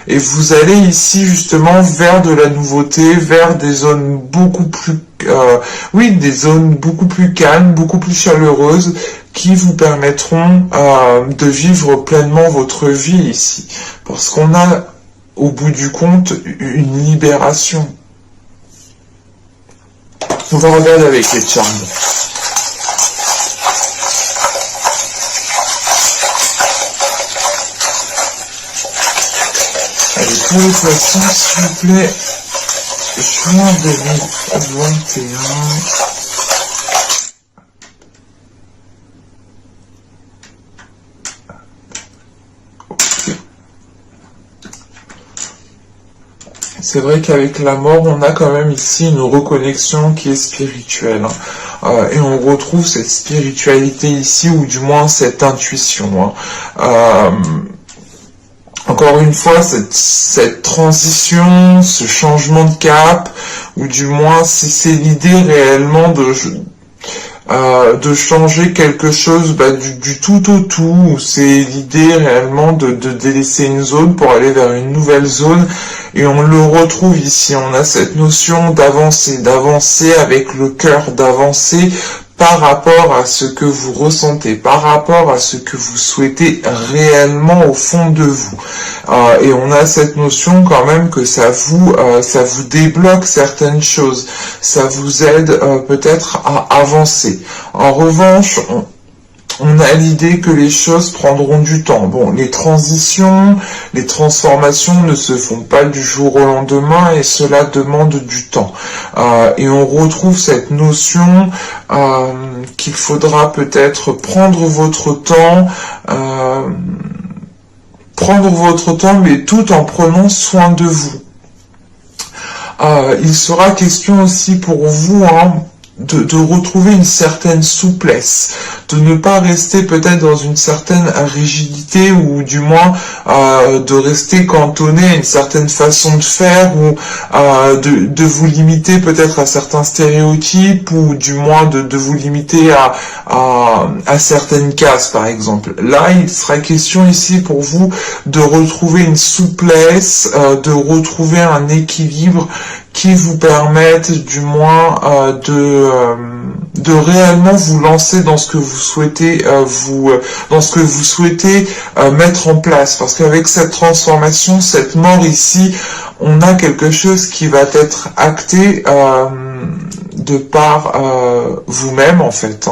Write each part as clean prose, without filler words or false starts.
Et vous allez ici justement vers de la nouveauté, vers des zones beaucoup plus, oui, des zones beaucoup plus calmes, beaucoup plus chaleureuses, qui vous permettront de vivre pleinement votre vie ici. Parce qu'on a, au bout du compte, une libération. On va regarder avec les charmes. Allez, pour les poissons, s'il vous plaît, juin 2021. C'est vrai qu'avec la mort, on a quand même ici une reconnexion qui est spirituelle. Et on retrouve cette spiritualité ici, ou du moins cette intuition. Encore une fois, cette transition, ce changement de cap, ou du moins c'est l'idée réellement de changer quelque chose du tout au tout, c'est l'idée réellement de délaisser une zone pour aller vers une nouvelle zone, et on le retrouve ici, on a cette notion d'avancer avec le cœur, d'avancer par rapport à ce que vous ressentez, par rapport à ce que vous souhaitez réellement au fond de vous. Et on a cette notion quand même que ça vous débloque certaines choses, ça vous aide peut-être à avancer. En revanche, on a l'idée que les choses prendront du temps. Bon, les transitions, les transformations ne se font pas du jour au lendemain, et cela demande du temps. Et on retrouve cette notion qu'il faudra peut-être prendre votre temps, mais tout en prenant soin de vous. Il sera question aussi pour vous, de retrouver une certaine souplesse, de ne pas rester peut-être dans une certaine rigidité, ou du moins de rester cantonné à une certaine façon de faire, ou de vous limiter peut-être à certains stéréotypes, ou du moins de vous limiter à certaines cases par exemple. Là, il sera question ici pour vous de retrouver une souplesse, de retrouver un équilibre qui vous permettent du moins de réellement vous lancer dans ce que vous souhaitez mettre en place, parce qu'avec cette transformation, cette mort ici, on a quelque chose qui va être acté de par vous-même en fait,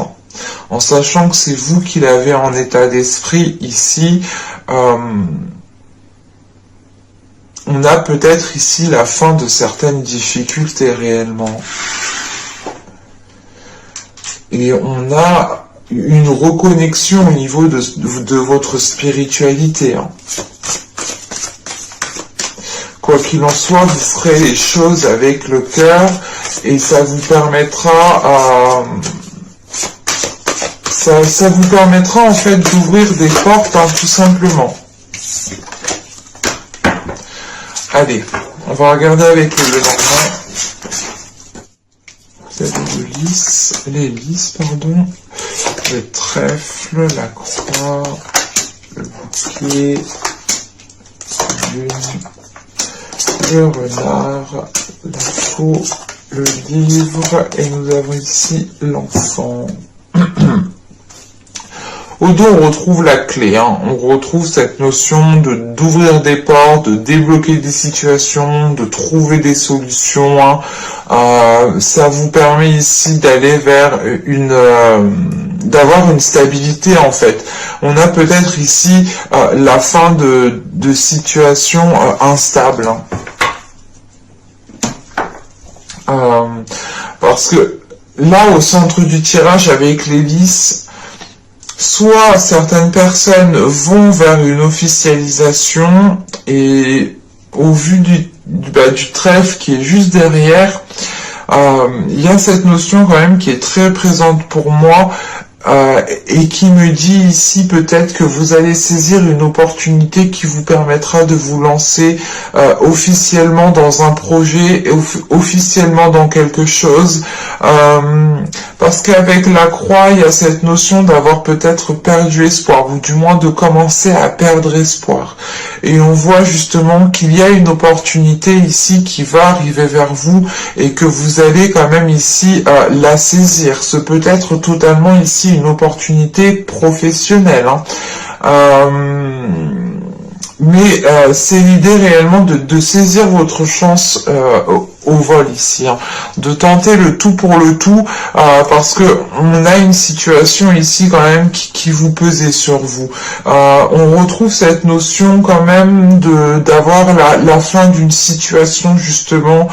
en sachant que c'est vous qui l'avez en état d'esprit ici. On a peut-être ici la fin de certaines difficultés réellement. Et on a une reconnexion au niveau de votre spiritualité. Quoi qu'il en soit, vous ferez les choses avec le cœur, et ça vous permettra ça vous permettra en fait d'ouvrir des portes, tout simplement. Allez, on va regarder avec le Normand. Vous avez les lys, le trèfle, la croix, le bouquet, la lune, le renard, la faux, le livre, et nous avons ici l'enfant. Au dos, on retrouve la clé, on retrouve cette notion d'ouvrir des portes, de débloquer des situations, de trouver des solutions. Ça vous permet ici d'aller vers d'avoir une stabilité en fait. On a peut-être ici la fin de situations instables. Parce que là, au centre du tirage avec les lys, soit certaines personnes vont vers une officialisation, et au vu du trèfle qui est juste derrière, il y a cette notion quand même qui est très présente pour moi, et qui me dit ici peut-être que vous allez saisir une opportunité qui vous permettra de vous lancer officiellement dans un projet, officiellement dans quelque chose, parce qu'avec la croix, il y a cette notion d'avoir peut-être perdu espoir, ou du moins de commencer à perdre espoir. Et on voit justement qu'il y a une opportunité ici qui va arriver vers vous et que vous allez quand même ici la saisir. Ce peut être totalement ici une opportunité professionnelle, hein. Mais c'est l'idée réellement de saisir votre chance au vol ici, hein, de tenter le tout pour le tout, parce que on a une situation ici quand même qui vous pesait sur vous. On retrouve cette notion quand même d'avoir la fin d'une situation justement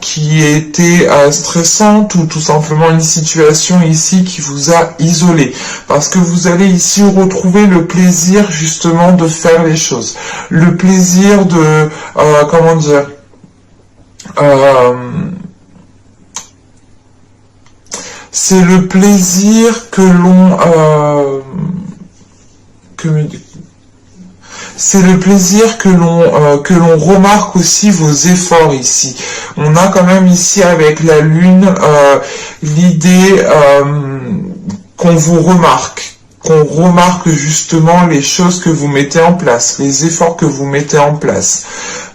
qui était stressante, ou tout simplement une situation ici qui vous a isolé, parce que vous allez ici retrouver le plaisir justement de faire les choses, le plaisir de comment dire, c'est le plaisir que l'on c'est le plaisir que l'on remarque aussi vos efforts ici. On a quand même ici avec la lune l'idée qu'on vous remarque, qu'on remarque justement les choses que vous mettez en place, les efforts que vous mettez en place.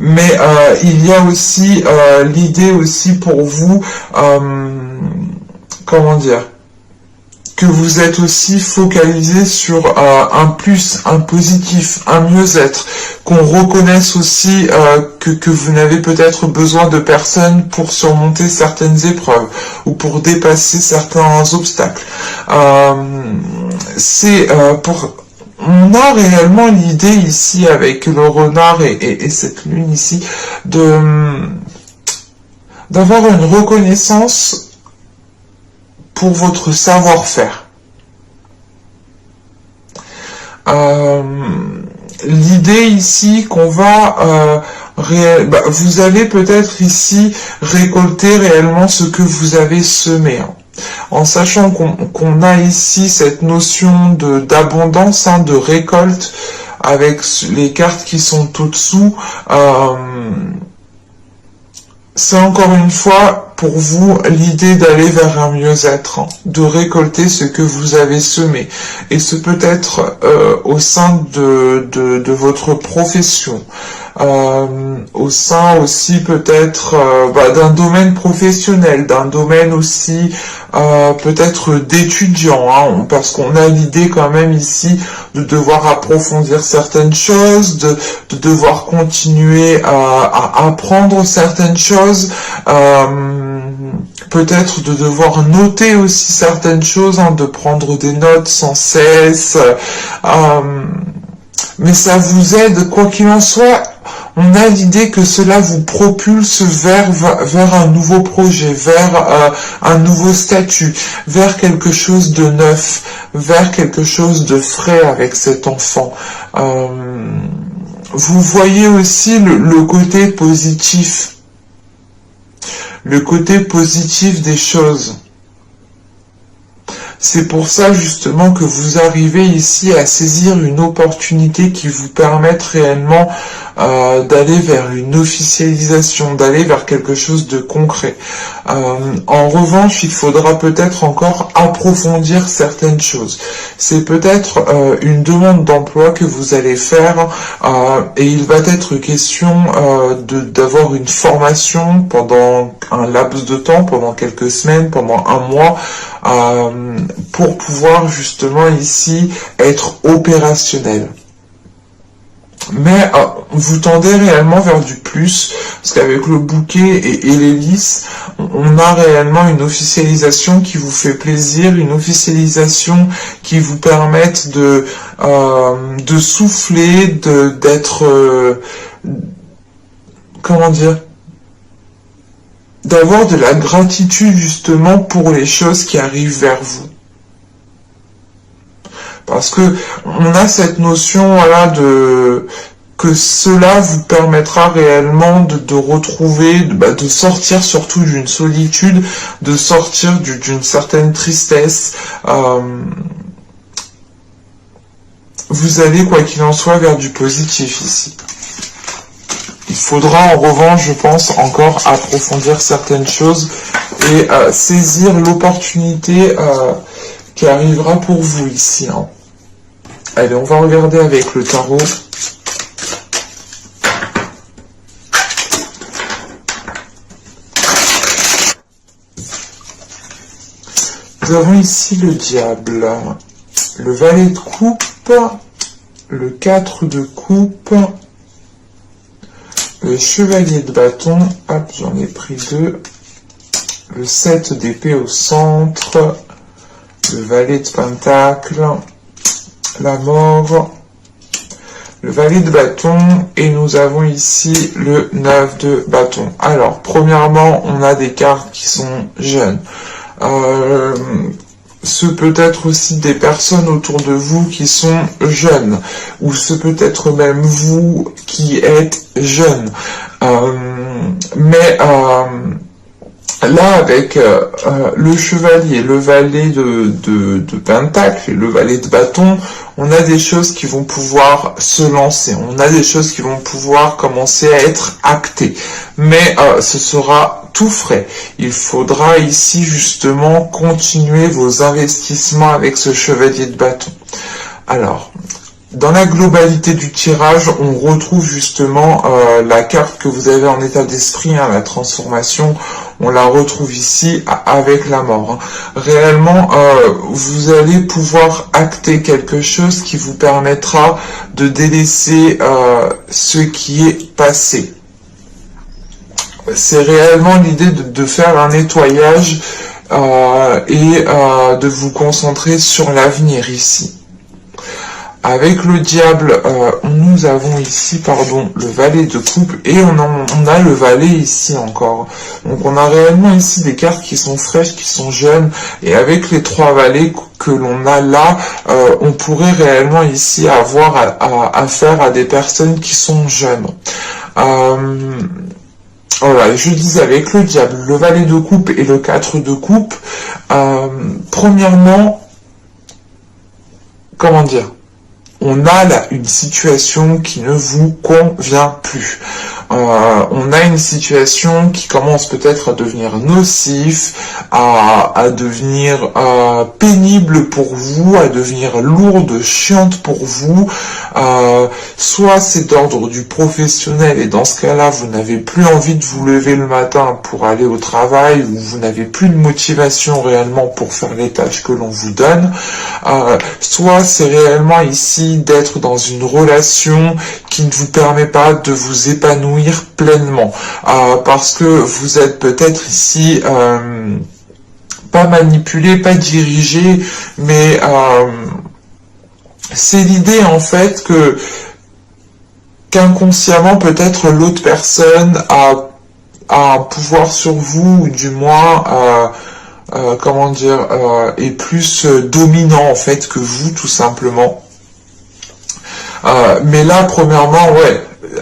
Mais il y a aussi l'idée aussi pour vous, comment dire, que vous êtes aussi focalisé sur un plus, un positif, un mieux-être, qu'on reconnaisse aussi que vous n'avez peut-être besoin de personnes pour surmonter certaines épreuves ou pour dépasser certains obstacles. On a réellement l'idée ici avec le renard et cette lune ici d'avoir une reconnaissance pour votre savoir-faire. L'idée ici qu'on va vous allez peut-être ici récolter réellement ce que vous avez semé, hein, en sachant qu'on a ici cette notion d'abondance, hein, de récolte avec les cartes qui sont au-dessous. C'est encore une fois pour vous l'idée d'aller vers un mieux-être, hein, de récolter ce que vous avez semé. Et ce peut être au sein de votre profession, au sein aussi peut-être d'un domaine professionnel, d'un domaine aussi peut-être d'étudiant, hein, parce qu'on a l'idée quand même ici de devoir approfondir certaines choses, de devoir continuer à apprendre certaines choses, peut-être de devoir noter aussi certaines choses, hein, de prendre des notes sans cesse, mais ça vous aide, quoi qu'il en soit. On a l'idée que cela vous propulse vers un nouveau projet, vers un nouveau statut, vers quelque chose de neuf, vers quelque chose de frais avec cet enfant. Vous voyez aussi le côté positif, des choses. C'est pour ça justement que vous arrivez ici à saisir une opportunité qui vous permette réellement d'aller vers une officialisation, d'aller vers quelque chose de concret. En revanche, il faudra peut-être encore approfondir certaines choses. C'est peut-être une demande d'emploi que vous allez faire et il va être question d'avoir une formation pendant un laps de temps, pendant quelques semaines, pendant un mois, pour pouvoir justement ici être opérationnel. Mais vous tendez réellement vers du plus, parce qu'avec le bouquet et les lys, on a réellement une officialisation qui vous fait plaisir, une officialisation qui vous permette de souffler, d'être, comment dire, d'avoir de la gratitude justement pour les choses qui arrivent vers vous. Parce que on a cette notion, voilà, que cela vous permettra réellement de retrouver, de sortir surtout d'une solitude, de sortir d'une certaine tristesse. Vous allez, quoi qu'il en soit, vers du positif ici. Il faudra en revanche, je pense, encore approfondir certaines choses et saisir l'opportunité qui arrivera pour vous ici. Hein. Allez, on va regarder avec le tarot. Nous avons ici le diable, le valet de coupe, le 4 de coupe, le chevalier de bâton, hop, j'en ai pris 2, le 7 d'épée au centre, le valet de pentacle, la mort, le valet de bâton, et nous avons ici le 9 de bâton. Alors, premièrement, on a des cartes qui sont jeunes. Ce peut être aussi des personnes autour de vous qui sont jeunes, ou ce peut être même vous qui êtes jeune. Là, avec le chevalier, le valet de pentacle et le valet de bâton, on a des choses qui vont pouvoir se lancer, on a des choses qui vont pouvoir commencer à être actées, mais ce sera tout frais. Il faudra ici justement continuer vos investissements avec ce chevalier de bâton. Alors, dans la globalité du tirage, on retrouve justement la carte que vous avez en état d'esprit, hein, la transformation, on la retrouve ici avec la mort. Hein. Réellement, vous allez pouvoir acter quelque chose qui vous permettra de délaisser ce qui est passé. C'est réellement l'idée de faire un nettoyage et de vous concentrer sur l'avenir ici. Avec le diable, nous avons ici, le valet de coupe et on a le valet ici encore. Donc on a réellement ici des cartes qui sont fraîches, qui sont jeunes, et avec les 3 valets que l'on a là, on pourrait réellement ici avoir affaire à des personnes qui sont jeunes. Voilà, je disais avec le diable, le valet de coupe et le 4 de coupe, premièrement, comment dire, on a là une situation qui ne vous convient plus. On a une situation qui commence peut-être à devenir nocif, à devenir pénible pour vous, à devenir lourde, chiante pour vous. Soit c'est d'ordre du professionnel et dans ce cas-là, vous n'avez plus envie de vous lever le matin pour aller au travail ou vous n'avez plus de motivation réellement pour faire les tâches que l'on vous donne. Soit c'est réellement ici d'être dans une relation qui ne vous permet pas de vous épanouir pleinement, parce que vous êtes peut-être ici pas manipulé, pas dirigé, mais c'est l'idée en fait que qu'inconsciemment peut-être l'autre personne a un pouvoir sur vous, ou du moins est plus dominant en fait que vous, tout simplement. Mais là, premièrement,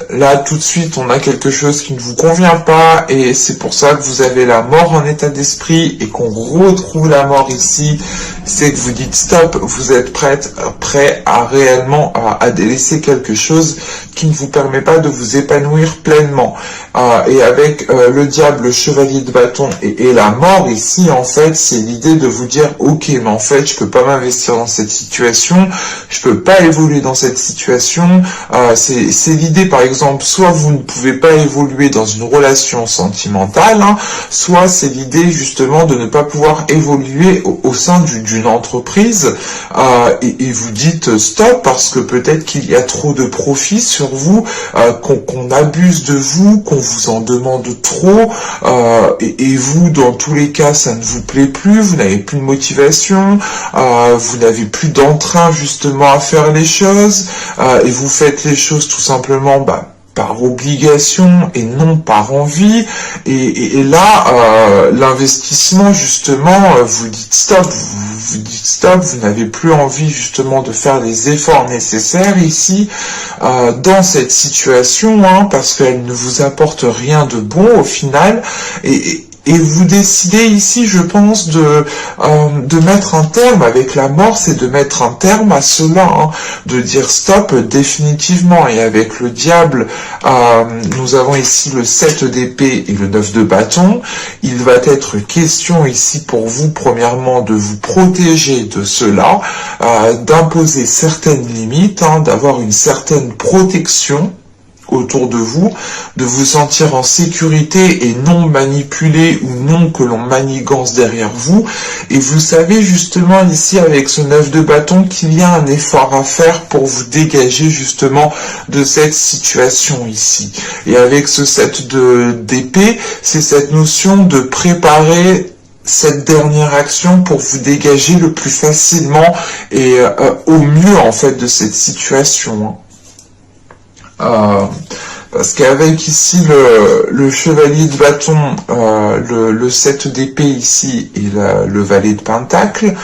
là tout de suite, on a quelque chose qui ne vous convient pas, et c'est pour ça que vous avez la mort en état d'esprit, et qu'on retrouve la mort ici, c'est que vous dites stop, vous êtes prêt à réellement à délaisser quelque chose qui ne vous permet pas de vous épanouir pleinement. Et avec le diable, le chevalier de bâton et la mort ici, en fait, c'est l'idée de vous dire ok, mais en fait, je peux pas m'investir dans cette situation, je peux pas évoluer dans cette situation. C'est l'idée, par exemple, soit vous ne pouvez pas évoluer dans une relation sentimentale, hein, soit c'est l'idée justement de ne pas pouvoir évoluer au sein d'une entreprise, et vous dites stop parce que peut-être qu'il y a trop de profit sur vous, qu'on abuse de vous, qu'on vous en demande trop, et vous, dans tous les cas, ça ne vous plaît plus, vous n'avez plus de motivation, vous n'avez plus d'entrain justement à faire les choses, et vous faites les choses tout simplement par obligation et non par envie, et là l'investissement justement, vous dites stop, vous dites stop, vous n'avez plus envie justement de faire les efforts nécessaires ici dans cette situation, hein, parce qu'elle ne vous apporte rien de bon au final, et vous décidez ici, je pense, de mettre un terme avec la mort, c'est de mettre un terme à cela, hein, de dire stop définitivement. Et avec le diable, nous avons ici le 7 d'épée et le 9 de bâton. Il va être question ici pour vous, premièrement, de vous protéger de cela, d'imposer certaines limites, hein, d'avoir une certaine protection autour de vous sentir en sécurité et non manipulé ou non que l'on manigance derrière vous. Et vous savez justement ici avec ce 9 de bâton qu'il y a un effort à faire pour vous dégager justement de cette situation ici. Et avec ce 7 d'épée, c'est cette notion de préparer cette dernière action pour vous dégager le plus facilement et au mieux en fait de cette situation, hein. Parce qu'avec ici le chevalier de bâton, le 7 d'épée ici et le valet de pentacle,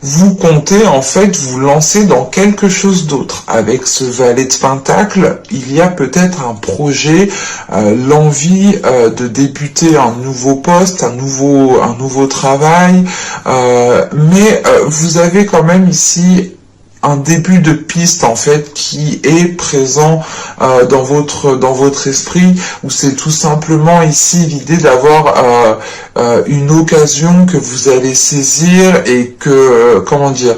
vous comptez en fait vous lancer dans quelque chose d'autre. Avec ce valet de pentacle, il y a peut-être un projet, l'envie de débuter un nouveau poste, un nouveau travail, mais vous avez quand même ici un début de piste en fait qui est présent dans votre esprit, où c'est tout simplement ici l'idée d'avoir une occasion que vous allez saisir et que comment dire,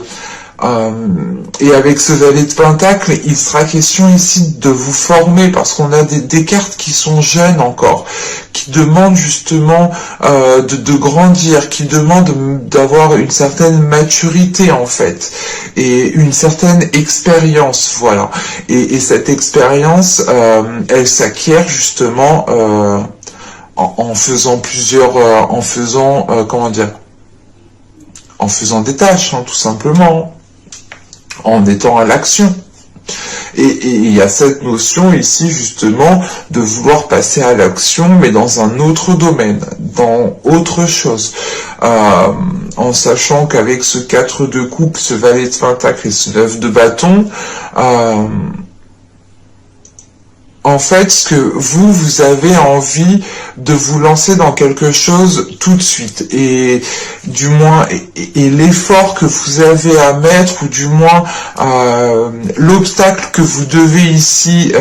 et avec ce valet de pentacle, il sera question ici de vous former, parce qu'on a des cartes qui sont jeunes encore, qui demandent justement de grandir, qui demandent d'avoir une certaine maturité en fait, et une certaine expérience, voilà. Et cette expérience, elle s'acquiert justement en faisant en faisant des tâches, hein, tout simplement, en étant à l'action. Et il y a cette notion ici justement de vouloir passer à l'action, mais dans un autre domaine, dans autre chose, en sachant qu'avec ce 4 de coupe, ce valet de pentacle et ce 9 de bâton, en fait, ce que vous avez envie de vous lancer dans quelque chose tout de suite, et du moins, et l'effort que vous avez à mettre, ou du moins l'obstacle que vous devez ici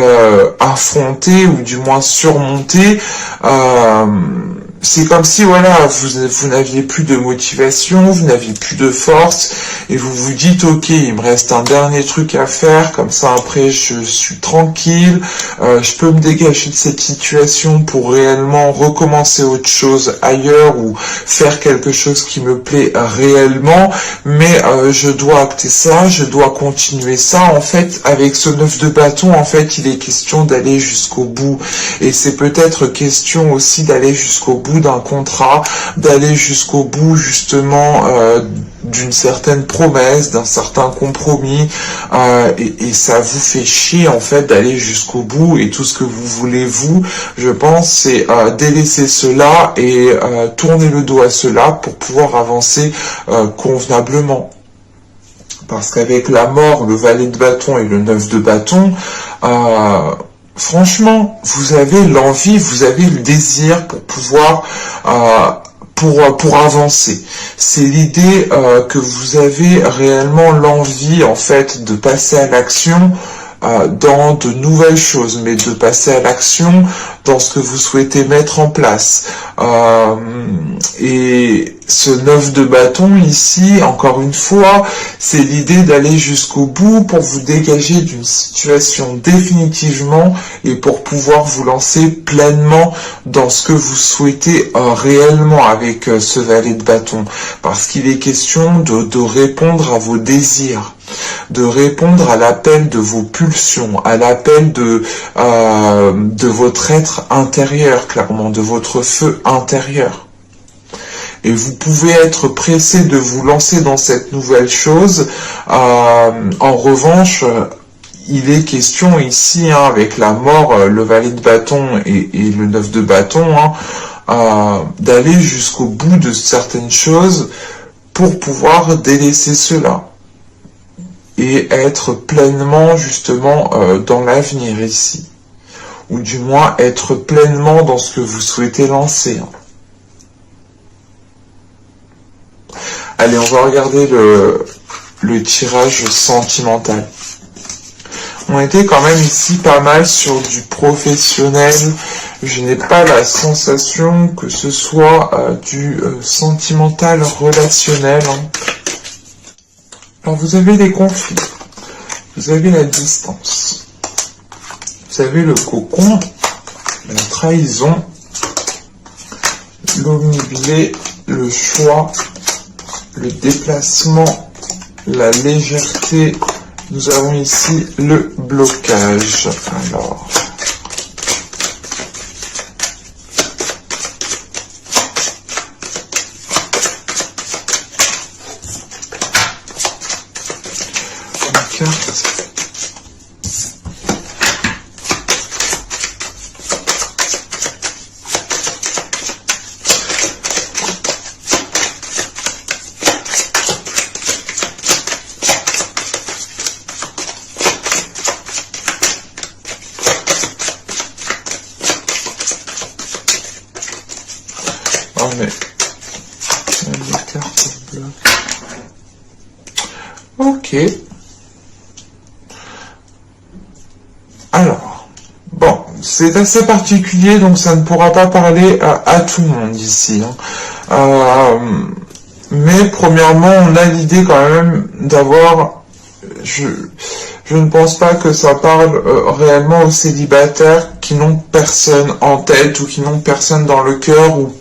affronter, ou du moins surmonter, c'est comme si voilà, vous n'aviez plus de motivation, vous n'aviez plus de force, et vous vous dites ok, il me reste un dernier truc à faire, comme ça après je suis tranquille, je peux me dégager de cette situation pour réellement recommencer autre chose ailleurs, ou faire quelque chose qui me plaît réellement, mais je dois acter ça, je dois continuer ça. En fait, avec ce 9 de bâton, en fait, il est question d'aller jusqu'au bout, et c'est peut-être question aussi d'aller jusqu'au bout d'un contrat, d'aller jusqu'au bout justement d'une certaine promesse, d'un certain compromis, et ça vous fait chier en fait d'aller jusqu'au bout, et tout ce que vous voulez vous, je pense, c'est délaisser cela et tourner le dos à cela pour pouvoir avancer convenablement. Parce qu'avec la mort, le valet de bâton et le 9 de bâton, franchement, vous avez l'envie, vous avez le désir pour pouvoir pour avancer. C'est l'idée que vous avez réellement l'envie en fait de passer à l'action dans de nouvelles choses, mais de passer à l'action dans ce que vous souhaitez mettre en place. Et ce 9 de bâton ici, encore une fois, c'est l'idée d'aller jusqu'au bout pour vous dégager d'une situation définitivement, et pour pouvoir vous lancer pleinement dans ce que vous souhaitez réellement avec ce valet de bâton. Parce qu'il est question de répondre à vos désirs, de répondre à l'appel de vos pulsions, à l'appel de votre être intérieur, clairement, de votre feu intérieur. Et vous pouvez être pressé de vous lancer dans cette nouvelle chose. En revanche, il est question ici, hein, avec la mort, le valet de bâton et le 9 de bâton, hein, d'aller jusqu'au bout de certaines choses pour pouvoir délaisser cela et être pleinement justement dans l'avenir ici, ou du moins être pleinement dans ce que vous souhaitez lancer. Allez, on va regarder le tirage sentimental. On était quand même ici pas mal sur du professionnel. Je n'ai pas la sensation que ce soit du sentimental relationnel. Alors vous avez des conflits, vous avez la distance, vous avez le cocon, la trahison, l'omniblé, le choix, le déplacement, la légèreté. Nous avons ici le blocage. Alors, une carte. Oh mais les cartes bloquent. Ok. Alors, bon, c'est assez particulier, donc ça ne pourra pas parler à tout le monde ici. Mais premièrement, on a l'idée quand même d'avoir... Je ne pense pas que ça parle réellement aux célibataires qui n'ont personne en tête ou qui n'ont personne dans le cœur. Ou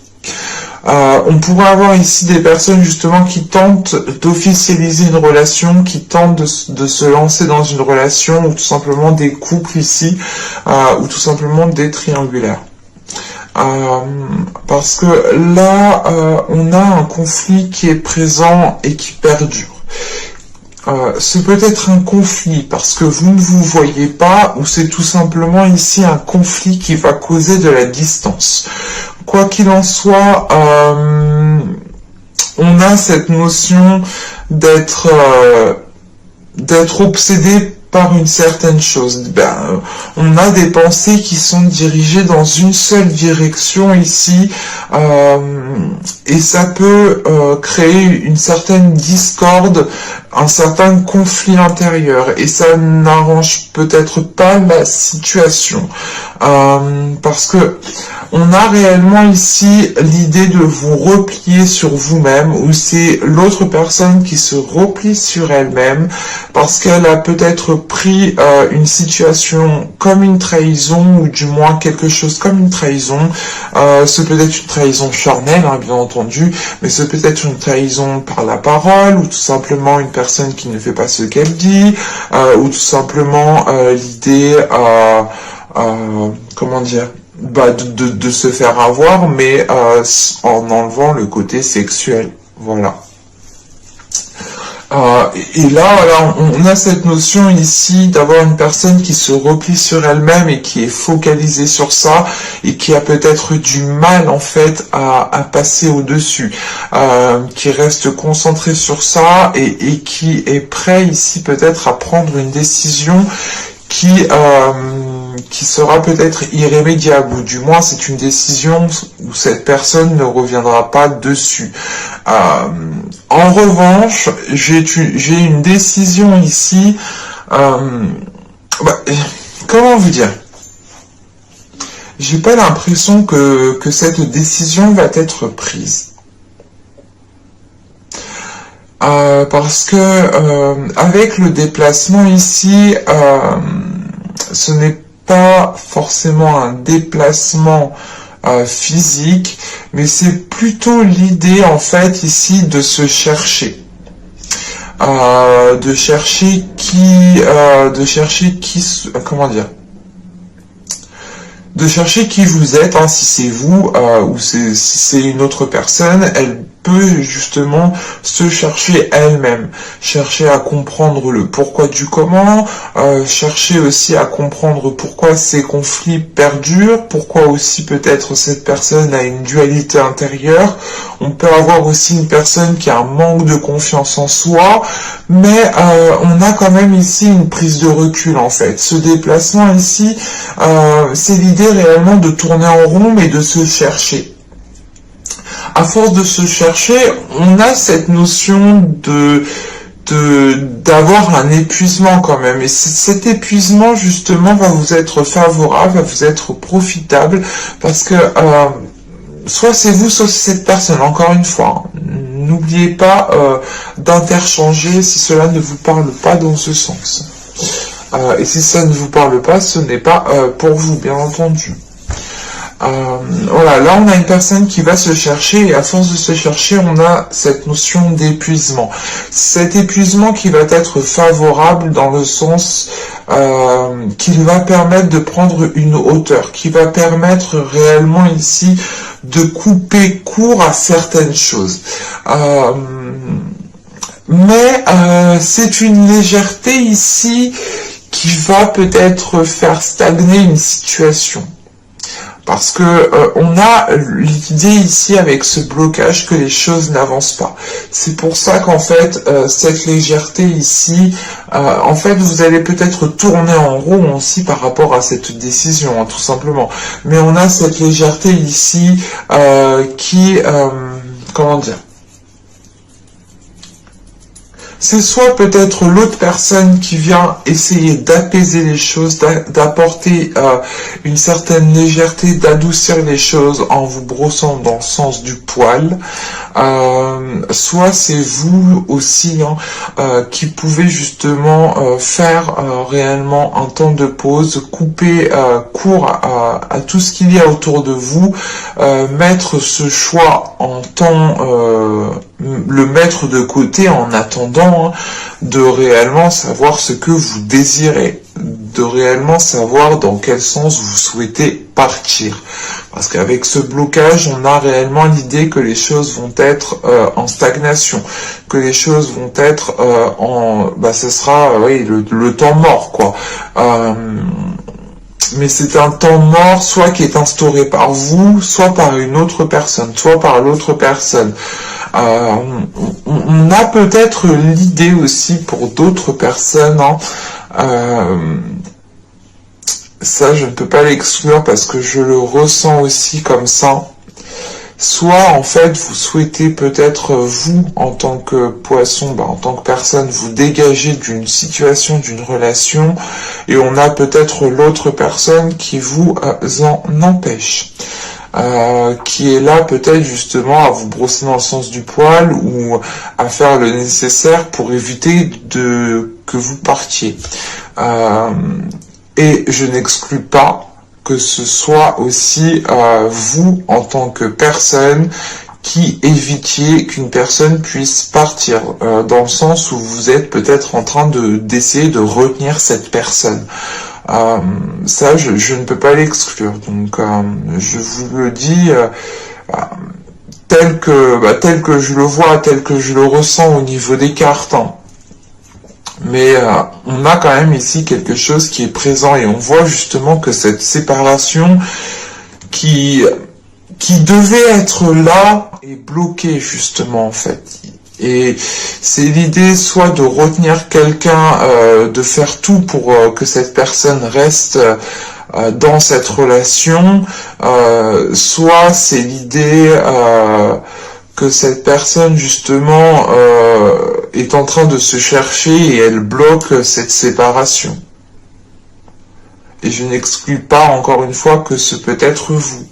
on pourrait avoir ici des personnes justement qui tentent d'officialiser une relation, qui tentent de se lancer dans une relation, ou tout simplement des couples ici, ou tout simplement des triangulaires. Parce que là, on a un conflit qui est présent et qui perdure. Ce peut être un conflit parce que vous ne vous voyez pas, ou c'est tout simplement ici un conflit qui va causer de la distance. Quoi qu'il en soit, on a cette notion d'être obsédé par une certaine chose. On a des pensées qui sont dirigées dans une seule direction ici, et ça peut créer une certaine discorde, un certain conflit intérieur, et ça n'arrange peut-être pas la situation, parce que on a réellement ici l'idée de vous replier sur vous-même, ou c'est l'autre personne qui se replie sur elle-même parce qu'elle a peut-être pris une situation comme une trahison, ou du moins quelque chose comme une trahison. Ce peut être une trahison charnelle, hein, bien entendu, mais ce peut être une trahison par la parole, ou tout simplement une personne qui ne fait pas ce qu'elle dit, ou tout simplement l'idée, comment dire, de se faire avoir, mais en enlevant le côté sexuel. Voilà. Et là, voilà, on a cette notion ici d'avoir une personne qui se replie sur elle-même et qui est focalisée sur ça, et qui a peut-être du mal en fait à passer au-dessus, qui reste concentré sur ça, et qui est prêt ici peut-être à prendre une décision qui sera peut-être irrémédiable, ou du moins c'est une décision où cette personne ne reviendra pas dessus. En revanche, j'ai une décision ici, comment vous dire, j'ai pas l'impression que cette décision va être prise. Parce que avec le déplacement ici, ce n'est pas forcément un déplacement physique, mais c'est plutôt l'idée en fait ici de se chercher, de chercher qui, comment dire, de chercher qui vous êtes, hein, si c'est vous ou si c'est une autre personne. peut justement se chercher elle-même, chercher à comprendre le pourquoi du comment, chercher aussi à comprendre pourquoi ces conflits perdurent, pourquoi aussi peut-être cette personne a une dualité intérieure. On peut avoir aussi une personne qui a un manque de confiance en soi, mais on a quand même ici une prise de recul en fait. Ce déplacement ici, c'est l'idée réellement de tourner en rond mais de se chercher. À force de se chercher, on a cette notion d'avoir un épuisement quand même. Et cet épuisement, justement, va vous être favorable, va vous être profitable, parce que soit c'est vous, soit c'est cette personne. Encore une fois, hein, n'oubliez pas d'interchanger si cela ne vous parle pas dans ce sens. Et si ça ne vous parle pas, ce n'est pas pour vous, bien entendu. Voilà, là on a une personne qui va se chercher et à force de se chercher, on a cette notion d'épuisement. Cet épuisement qui va être favorable dans le sens qu'il va permettre de prendre une hauteur, qui va permettre réellement ici de couper court à certaines choses. Mais c'est une légèreté ici qui va peut-être faire stagner une situation. Parce que on a l'idée ici avec ce blocage que les choses n'avancent pas. C'est pour ça qu'en fait, cette légèreté ici, en fait, vous allez peut-être tourner en rond aussi par rapport à cette décision, hein, tout simplement. Mais on a cette légèreté ici qui, comment dire, c'est soit peut-être l'autre personne qui vient essayer d'apaiser les choses, d'apporter une certaine légèreté, d'adoucir les choses en vous brossant dans le sens du poil, soit c'est vous aussi hein, qui pouvez justement faire réellement un temps de pause, couper court à tout ce qu'il y a autour de vous, mettre ce choix en temps, le mettre de côté en attendant de réellement savoir ce que vous désirez, de réellement savoir dans quel sens vous souhaitez partir. Parce qu'avec ce blocage, on a réellement l'idée que les choses vont être en stagnation, que les choses vont être ce sera oui, le temps mort, quoi. Mais c'est un temps mort, soit qui est instauré par vous, soit par une autre personne, soit par l'autre personne. On a peut-être l'idée aussi pour d'autres personnes, hein, ça je ne peux pas l'exclure parce que je le ressens aussi comme ça. Soit en fait vous souhaitez peut-être vous en tant que poisson, en tant que personne, vous dégager d'une situation, d'une relation, et on a peut-être l'autre personne qui vous en empêche. Qui est là peut-être justement à vous brosser dans le sens du poil ou à faire le nécessaire pour éviter que vous partiez. Et je n'exclus pas que ce soit aussi vous en tant que personne qui évitiez qu'une personne puisse partir, dans le sens où vous êtes peut-être en train d'essayer de retenir cette personne. Ça, je ne peux pas l'exclure. Donc, je vous le dis tel que je le vois, tel que je le ressens au niveau des cartes. Hein. Mais on a quand même ici quelque chose qui est présent et on voit justement que cette séparation qui devait être là est bloquée justement en fait. Et c'est l'idée soit de retenir quelqu'un, de faire tout pour que cette personne reste dans cette relation, soit c'est l'idée que cette personne justement est en train de se chercher et elle bloque cette séparation. Et je n'exclus pas encore une fois que ce peut être vous.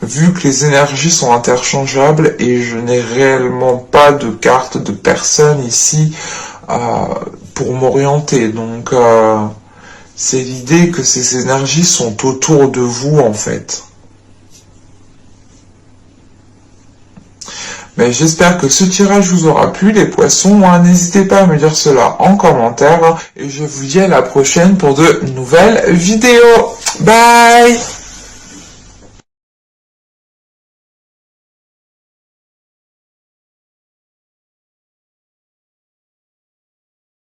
Vu que les énergies sont interchangeables et je n'ai réellement pas de carte de personne ici pour m'orienter. Donc c'est l'idée que ces énergies sont autour de vous en fait. Mais j'espère que ce tirage vous aura plu les poissons. N'hésitez pas à me dire cela en commentaire. Et je vous dis à la prochaine pour de nouvelles vidéos. Bye!